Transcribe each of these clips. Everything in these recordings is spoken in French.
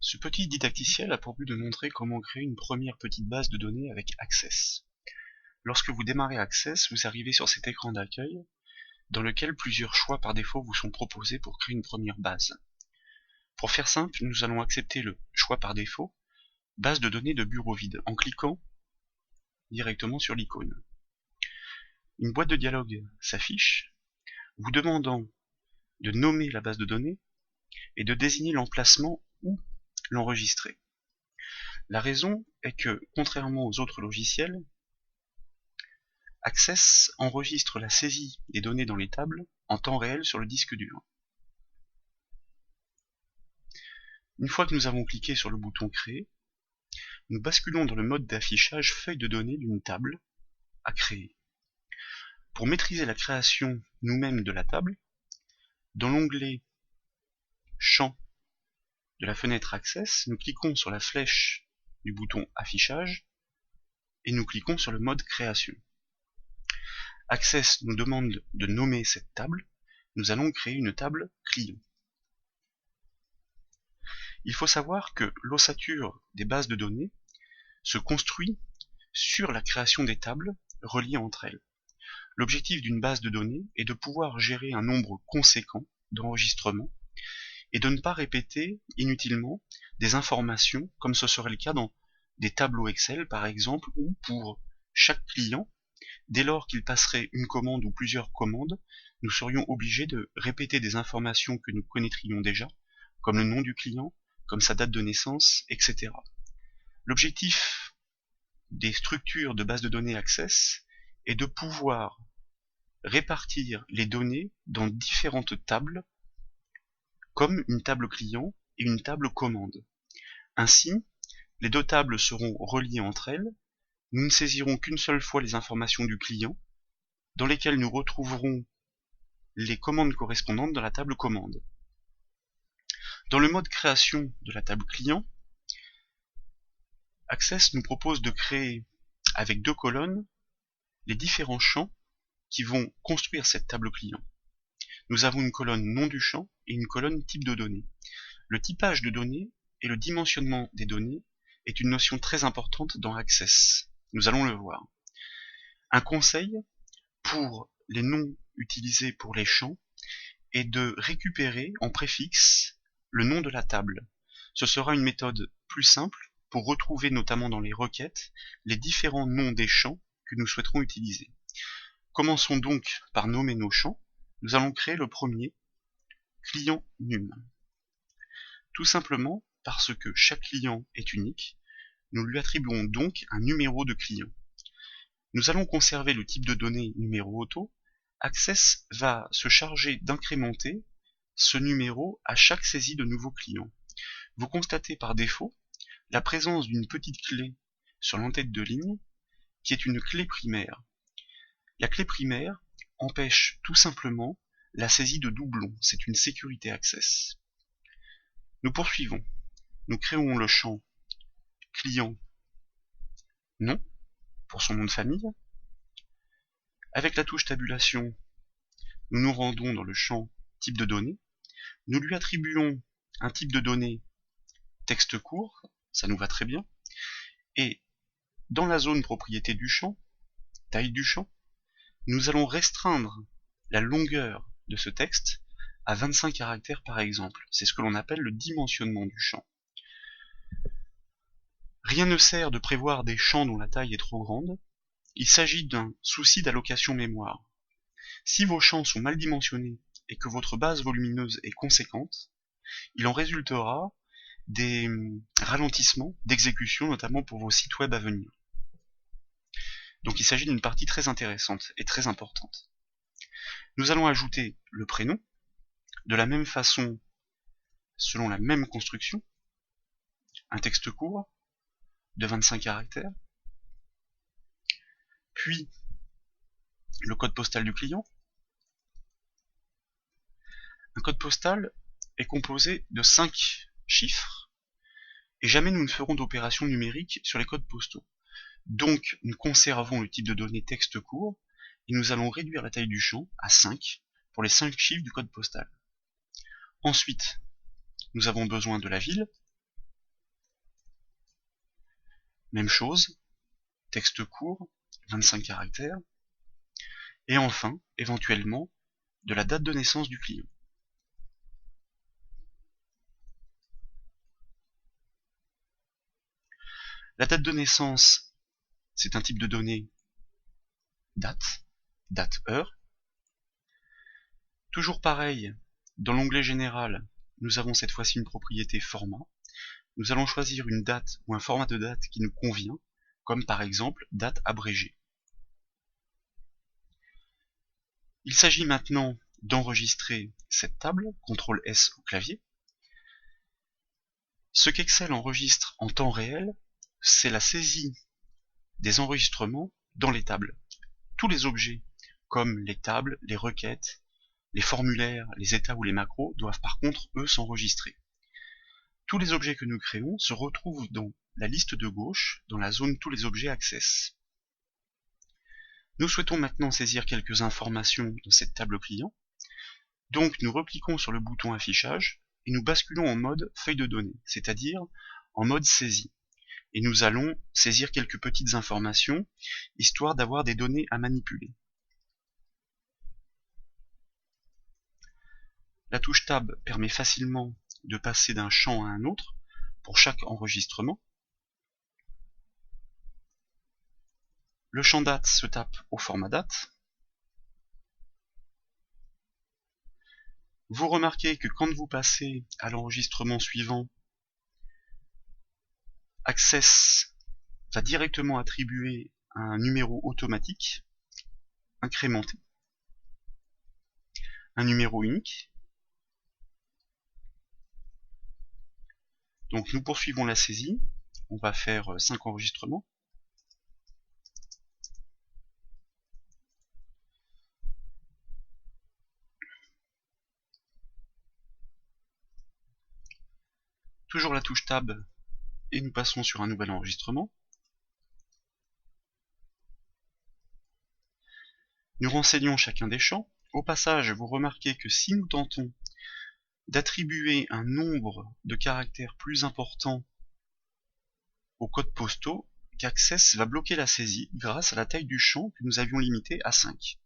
Ce petit didacticiel a pour but de montrer comment créer une première petite base de données avec Access. Lorsque vous démarrez Access, vous arrivez sur cet écran d'accueil dans lequel plusieurs choix par défaut vous sont proposés pour créer une première base. Pour faire simple, nous allons accepter le choix par défaut, base de données de bureau vide, en cliquant directement sur l'icône. Une boîte de dialogue s'affiche, vous demandant de nommer la base de données et de désigner l'emplacement où l'enregistrer. La raison est que, contrairement aux autres logiciels, Access enregistre la saisie des données dans les tables en temps réel sur le disque dur. Une fois que nous avons cliqué sur le bouton Créer, nous basculons dans le mode d'affichage feuille de données d'une table à créer. Pour maîtriser la création nous-mêmes de la table, dans l'onglet Champs de la fenêtre Access, nous cliquons sur la flèche du bouton Affichage et nous cliquons sur le mode Création. Access nous demande de nommer cette table. Nous allons créer une table client. Il faut savoir que l'ossature des bases de données se construit sur la création des tables reliées entre elles. L'objectif d'une base de données est de pouvoir gérer un nombre conséquent d'enregistrements et de ne pas répéter inutilement des informations comme ce serait le cas dans des tableaux Excel par exemple, où pour chaque client, dès lors qu'il passerait une commande ou plusieurs commandes, nous serions obligés de répéter des informations que nous connaîtrions déjà, comme le nom du client, comme sa date de naissance, etc. L'objectif des structures de base de données Access est de pouvoir répartir les données dans différentes tables, comme une table client et une table commande. Ainsi, les deux tables seront reliées entre elles, nous ne saisirons qu'une seule fois les informations du client, dans lesquelles nous retrouverons les commandes correspondantes dans la table commande. Dans le mode création de la table client, Access nous propose de créer avec deux colonnes les différents champs qui vont construire cette table client. Nous avons une colonne nom du champ et une colonne type de données. Le typage de données et le dimensionnement des données est une notion très importante dans Access. Nous allons le voir. Un conseil pour les noms utilisés pour les champs est de récupérer en préfixe le nom de la table. Ce sera une méthode plus simple pour retrouver notamment dans les requêtes les différents noms des champs que nous souhaiterons utiliser. Commençons donc par nommer nos champs. Nous allons créer le premier, client num. Tout simplement parce que chaque client est unique, nous lui attribuons donc un numéro de client. Nous allons conserver le type de données numéro auto. Access va se charger d'incrémenter ce numéro à chaque saisie de nouveaux clients. Vous constatez par défaut la présence d'une petite clé sur l'entête de ligne qui est une clé primaire. La clé primaire empêche tout simplement la saisie de doublons. C'est une sécurité Access. Nous poursuivons. Nous créons le champ client nom pour son nom de famille. Avec la touche tabulation, nous nous rendons dans le champ type de données. Nous lui attribuons un type de données texte court, ça nous va très bien. Et dans la zone propriété du champ, taille du champ, nous allons restreindre la longueur de ce texte à 25 caractères par exemple. C'est ce que l'on appelle le dimensionnement du champ. Rien ne sert de prévoir des champs dont la taille est trop grande. Il s'agit d'un souci d'allocation mémoire. Si vos champs sont mal dimensionnés et que votre base volumineuse est conséquente, il en résultera des ralentissements d'exécution, notamment pour vos sites web à venir. Donc il s'agit d'une partie très intéressante et très importante. Nous allons ajouter le prénom, de la même façon, selon la même construction, un texte court de 25 caractères, puis le code postal du client. Un code postal est composé de 5 chiffres, et jamais nous ne ferons d'opération numérique sur les codes postaux. Donc nous conservons le type de données texte court, et nous allons réduire la taille du champ à 5 pour les 5 chiffres du code postal. Ensuite, nous avons besoin de la ville, Même chose, texte court, 25 caractères, et enfin, éventuellement, de la date de naissance du client. La date de naissance, c'est un type de données date-heure. Toujours pareil, dans l'onglet général, nous avons cette fois-ci une propriété format. Nous allons choisir une date ou un format de date qui nous convient, comme par exemple date abrégée. Il s'agit maintenant d'enregistrer cette table, CTRL S au clavier. Ce qu'Excel enregistre en temps réel, c'est la saisie des enregistrements dans les tables. Tous les objets, comme les tables, les requêtes, les formulaires, les états ou les macros, doivent par contre, eux, s'enregistrer. Tous les objets que nous créons se retrouvent dans la liste de gauche, dans la zone Tous les objets Access. Nous souhaitons maintenant saisir quelques informations dans cette table client. Donc nous recliquons sur le bouton affichage et nous basculons en mode feuille de données, c'est-à-dire en mode saisie. Et nous allons saisir quelques petites informations, histoire d'avoir des données à manipuler. La touche Tab permet facilement de passer d'un champ à un autre pour chaque enregistrement. Le champ date se tape au format date. Vous remarquez que quand vous passez à l'enregistrement suivant, Access va directement attribuer un numéro automatique, incrémenté, un numéro unique. Donc nous poursuivons la saisie, on va faire 5 enregistrements. Toujours la touche Tab et nous passons sur un nouvel enregistrement. Nous renseignons chacun des champs. Au passage, vous remarquez que si nous tentons d'attribuer un nombre de caractères plus important aux codes postaux, qu'Access va bloquer la saisie grâce à la taille du champ que nous avions limité à 5.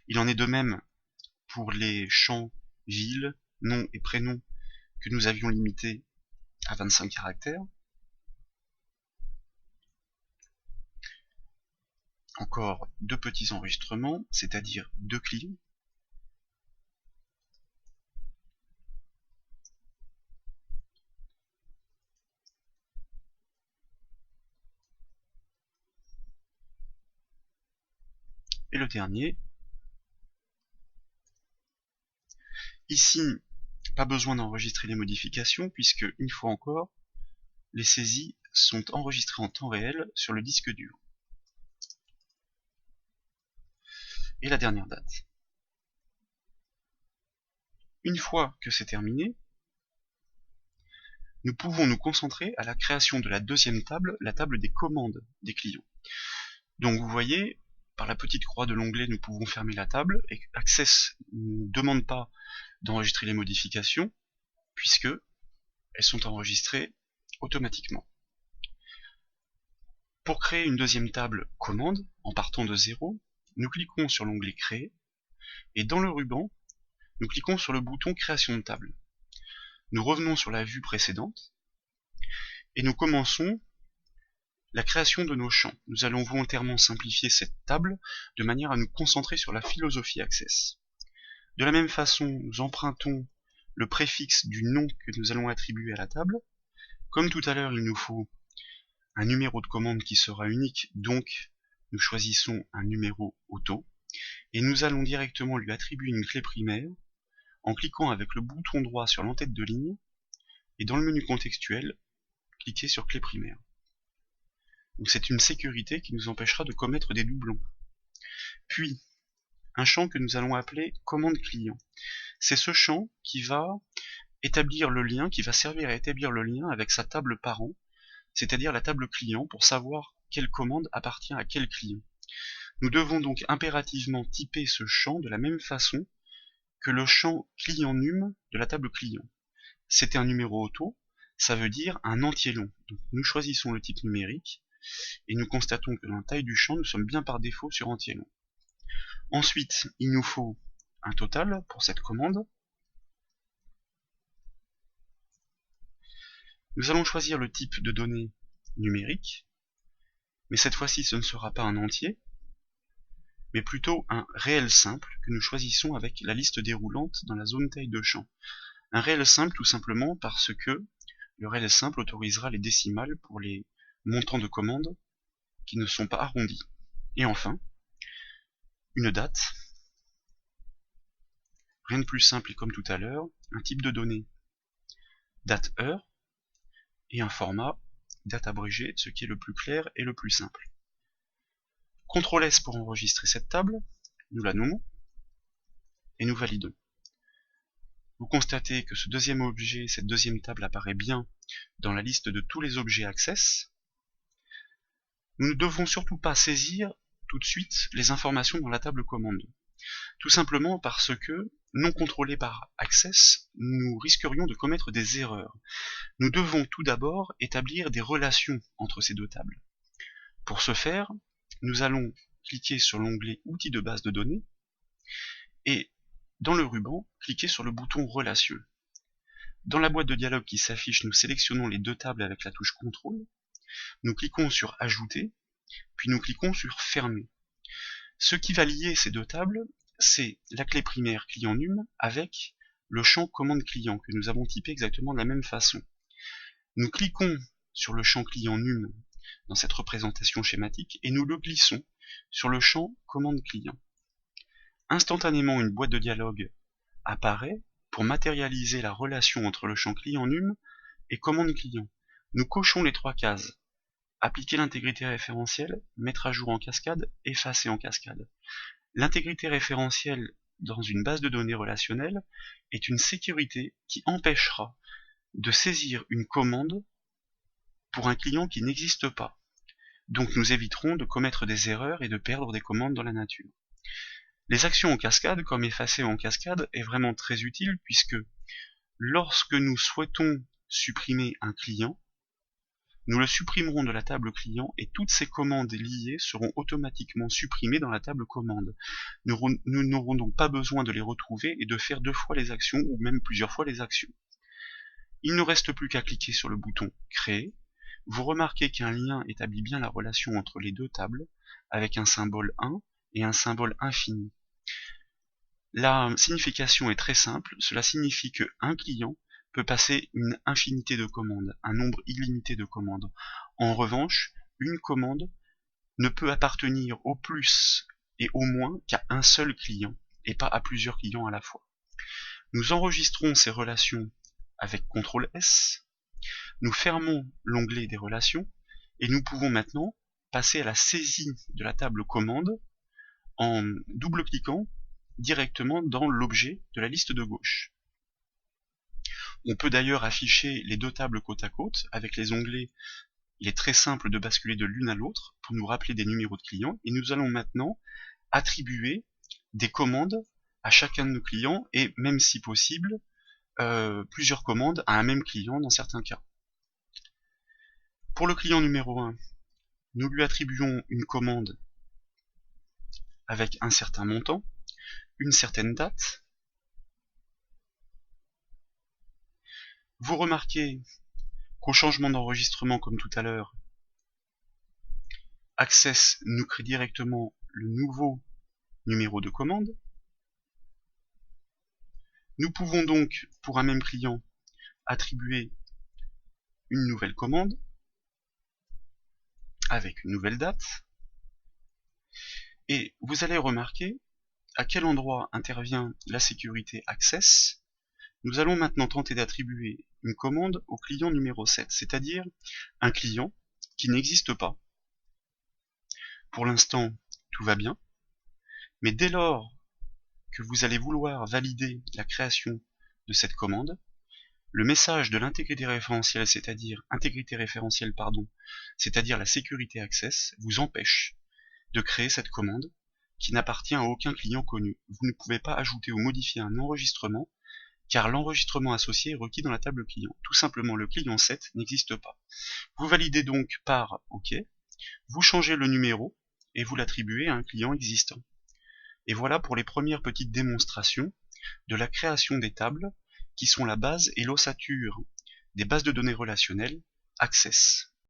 Il en est de même pour les champs ville, nom et prénom que nous avions limités à 25 caractères. Encore 2 petits enregistrements, c'est-à-dire 2 clients. Et le dernier. Ici, pas besoin d'enregistrer les modifications puisque, une fois encore, les saisies sont enregistrées en temps réel sur le disque dur. Et la dernière date. Une fois que c'est terminé, nous pouvons nous concentrer à la création de la deuxième table, la table des commandes des clients. Donc vous voyez, par la petite croix de l'onglet, nous pouvons fermer la table et Access ne nous demande pas d'enregistrer les modifications puisque elles sont enregistrées automatiquement. Pour créer une deuxième table commande, en partant de 0, nous cliquons sur l'onglet Créer, et dans le ruban, nous cliquons sur le bouton Création de table. Nous revenons sur la vue précédente, et nous commençons la création de nos champs. Nous allons volontairement simplifier cette table, de manière à nous concentrer sur la philosophie Access. De la même façon, nous empruntons le préfixe du nom que nous allons attribuer à la table. Comme tout à l'heure, il nous faut un numéro de commande qui sera unique, donc nous choisissons un numéro auto, et nous allons directement lui attribuer une clé primaire en cliquant avec le bouton droit sur l'entête de ligne, et dans le menu contextuel, cliquez sur clé primaire. Donc c'est une sécurité qui nous empêchera de commettre des doublons. Puis, un champ que nous allons appeler commande client. C'est ce champ qui va établir le lien, qui va servir à établir le lien avec sa table parent, c'est-à-dire la table client, pour savoir quelle commande appartient à quel client. Nous devons donc impérativement typer ce champ de la même façon que le champ client num de la table client. C'était un numéro auto, ça veut dire un entier long. Donc, nous choisissons le type numérique et nous constatons que dans la taille du champ, nous sommes bien par défaut sur entier long. Ensuite, il nous faut un total pour cette commande. Nous allons choisir le type de données numérique, mais cette fois-ci ce ne sera pas un entier, mais plutôt un réel simple que nous choisissons avec la liste déroulante dans la zone taille de champ. Un réel simple tout simplement parce que le réel simple autorisera les décimales pour les montants de commandes qui ne sont pas arrondis. Et enfin, une date, rien de plus simple et comme tout à l'heure, un type de données date-heure, et un format date abrégée, ce qui est le plus clair et le plus simple. CTRL S pour enregistrer cette table, nous la nommons, et nous validons. Vous constatez que ce deuxième objet, cette deuxième table apparaît bien dans la liste de tous les objets Access. Nous ne devons surtout pas saisir tout de suite les informations dans la table commande. Tout simplement parce que, non contrôlés par Access, nous risquerions de commettre des erreurs. Nous devons tout d'abord établir des relations entre ces deux tables. Pour ce faire, nous allons cliquer sur l'onglet Outils de base de données et dans le ruban, cliquer sur le bouton Relations. Dans la boîte de dialogue qui s'affiche, nous sélectionnons les deux tables avec la touche CTRL. Nous cliquons sur Ajouter, puis nous cliquons sur Fermer. Ce qui va lier ces deux tables, c'est la clé primaire client num avec le champ commande client que nous avons typé exactement de la même façon. Nous cliquons sur le champ client num dans cette représentation schématique et nous le glissons sur le champ commande client. Instantanément, une boîte de dialogue apparaît pour matérialiser la relation entre le champ client num et commande client. Nous cochons les trois cases. Appliquer l'intégrité référentielle, mettre à jour en cascade, effacer en cascade. L'intégrité référentielle dans une base de données relationnelle est une sécurité qui empêchera de saisir une commande pour un client qui n'existe pas. Donc nous éviterons de commettre des erreurs et de perdre des commandes dans la nature. Les actions en cascade, comme effacer en cascade, est vraiment très utile puisque lorsque nous souhaitons supprimer un client, nous le supprimerons de la table client et toutes ces commandes liées seront automatiquement supprimées dans la table commande. Nous n'aurons donc pas besoin de les retrouver et de faire deux fois les actions ou même plusieurs fois les actions. Il ne reste plus qu'à cliquer sur le bouton Créer. Vous remarquez qu'un lien établit bien la relation entre les deux tables avec un symbole 1 et un symbole infini. La signification est très simple, cela signifie que un client peut passer une infinité de commandes, un nombre illimité de commandes. En revanche, une commande ne peut appartenir au plus et au moins qu'à un seul client, et pas à plusieurs clients à la fois. Nous enregistrons ces relations avec CTRL S, nous fermons l'onglet des relations, et nous pouvons maintenant passer à la saisie de la table commande en double-cliquant directement dans l'objet de la liste de gauche. On peut d'ailleurs afficher les deux tables côte à côte avec les onglets. Il est très simple de basculer de l'une à l'autre pour nous rappeler des numéros de clients et nous allons maintenant attribuer des commandes à chacun de nos clients et même si possible plusieurs commandes à un même client dans certains cas. Pour le client numéro 1, nous lui attribuons une commande avec un certain montant, une certaine date. Vous remarquez qu'au changement d'enregistrement comme tout à l'heure, Access nous crée directement le nouveau numéro de commande. Nous pouvons donc, pour un même client, attribuer une nouvelle commande avec une nouvelle date. Et vous allez remarquer à quel endroit intervient la sécurité Access. Nous allons maintenant tenter d'attribuer une commande au client numéro 7, c'est-à-dire un client qui n'existe pas. Pour l'instant, tout va bien, mais dès lors que vous allez vouloir valider la création de cette commande, le message de l'intégrité référentielle, c'est-à-dire c'est-à-dire la sécurité Access, vous empêche de créer cette commande qui n'appartient à aucun client connu. Vous ne pouvez pas ajouter ou modifier un enregistrement car l'enregistrement associé est requis dans la table client. Tout simplement, le client 7 n'existe pas. Vous validez donc par OK, vous changez le numéro et vous l'attribuez à un client existant. Et voilà pour les premières petites démonstrations de la création des tables qui sont la base et l'ossature des bases de données relationnelles Access.